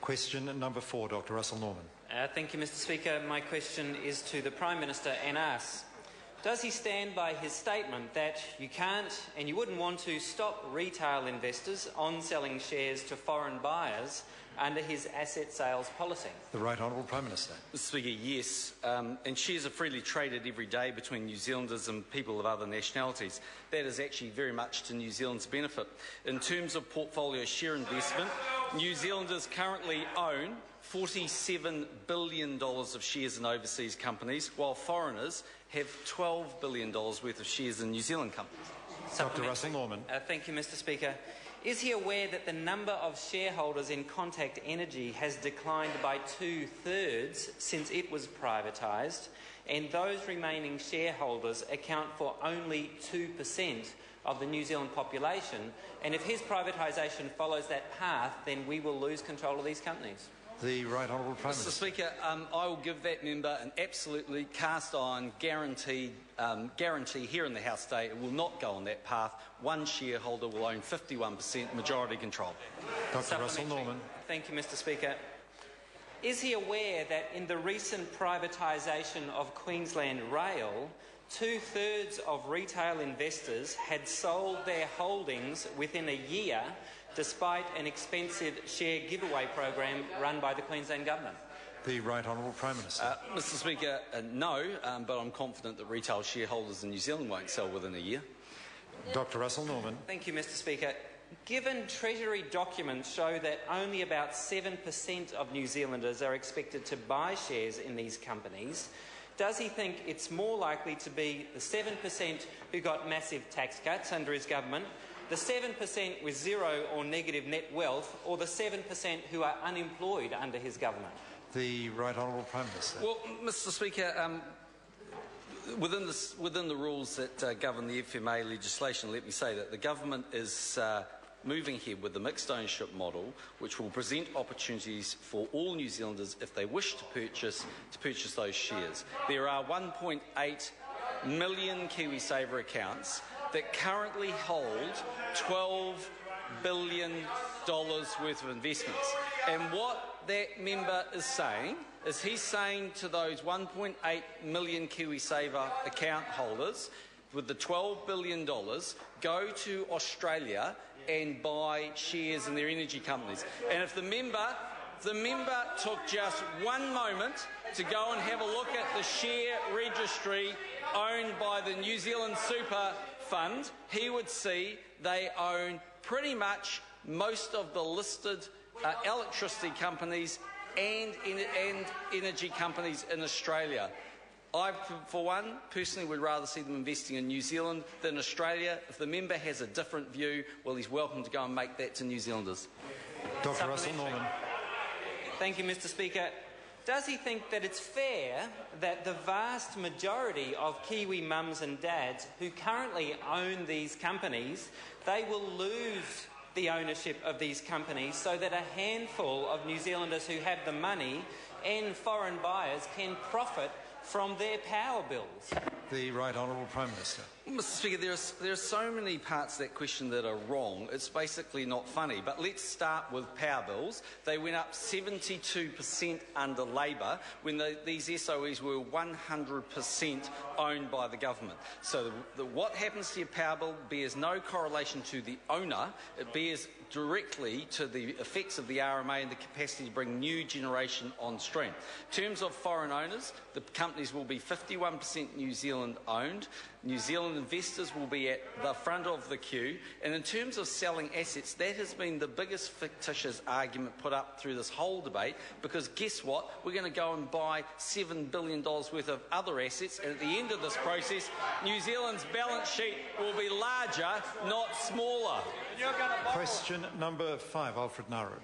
Question number 4, Dr. Russel Norman. Thank you, Mr. Speaker. My question is to the Prime Minister and asks, does he stand by his statement that you can't and you wouldn't want to stop retail investors on selling shares to foreign buyers under his asset sales policy? The Right Honourable Prime Minister. Mr. Speaker, yes. And shares are freely traded every day between New Zealanders and people of other nationalities. That is actually very much to New Zealand's benefit. In terms of portfolio share investment, New Zealanders currently own $47 billion of shares in overseas companies, while foreigners have $12 billion worth of shares in New Zealand companies. Dr. Russel Norman. Thank you, Mr. Speaker. Is he aware that the number of shareholders in Contact Energy has declined by 2/3 since it was privatised, and those remaining shareholders account for only 2% of the New Zealand population? And if his privatisation follows that path, then we will lose control of these companies. The Right Honourable Prime Minister. Mr. Speaker, I will give that member an absolutely cast-iron guarantee here in the House today. It will not go on that path. One shareholder will own 51% majority control. Dr. Russel Norman. Thank you, Mr. Speaker. Is he aware that in the recent privatisation of Queensland Rail, 2/3 of retail investors had sold their holdings within a year, despite an expensive share giveaway program run by the Queensland Government? The Right Honourable Prime Minister. Mr. Speaker, no, but I'm confident that retail shareholders in New Zealand won't sell within a year. Dr. Russel Norman. Thank you, Mr. Speaker. Given Treasury documents show that only about 7% of New Zealanders are expected to buy shares in these companies, does he think it's more likely to be the 7% who got massive tax cuts under his government, the 7% with zero or negative net wealth, or the 7% who are unemployed under his government? The Right Honourable Prime Minister. Well, Mr. Speaker, within the rules that govern the FMA legislation, let me say that the government is moving ahead with the mixed ownership model, which will present opportunities for all New Zealanders if they wish to purchase those shares. There are 1.8 million KiwiSaver accounts that currently hold $12 billion worth of investments. And what that member is saying is he's saying to those 1.8 million KiwiSaver account holders with the $12 billion, go to Australia and buy shares in their energy companies. And if the member took just one moment to go and have a look at the share registry owned by the New Zealand Super Fund, he would see they own pretty much most of the listed electricity companies and energy companies in Australia. I, for one, personally would rather see them investing in New Zealand than Australia. If the member has a different view, well, he's welcome to go and make that to New Zealanders. Dr. Russel Norman. Thank you, Mr. Speaker. Does he think that it's fair that the vast majority of Kiwi mums and dads who currently own these companies, they will lose the ownership of these companies so that a handful of New Zealanders who have the money and foreign buyers can profit from their power bills? The Right Honourable Prime Minister. Mr. Speaker, there are so many parts of that question that are wrong. It's basically not funny. But let's start with power bills. They went up 72% under Labor when these SOEs were 100% owned by the government. So what happens to your power bill bears no correlation to the owner. It bears directly to the effects of the RMA and the capacity to bring new generation on stream. In terms of foreign owners, the companies will be 51% New Zealand owned. New Zealand investors will be at the front of the queue. And in terms of selling assets, that has been the biggest fictitious argument put up through this whole debate, because guess what? We're going to go and buy $7 billion worth of other assets, and at the end of this process, New Zealand's balance sheet will be larger, not smaller. Question number 5, Alfred Naru.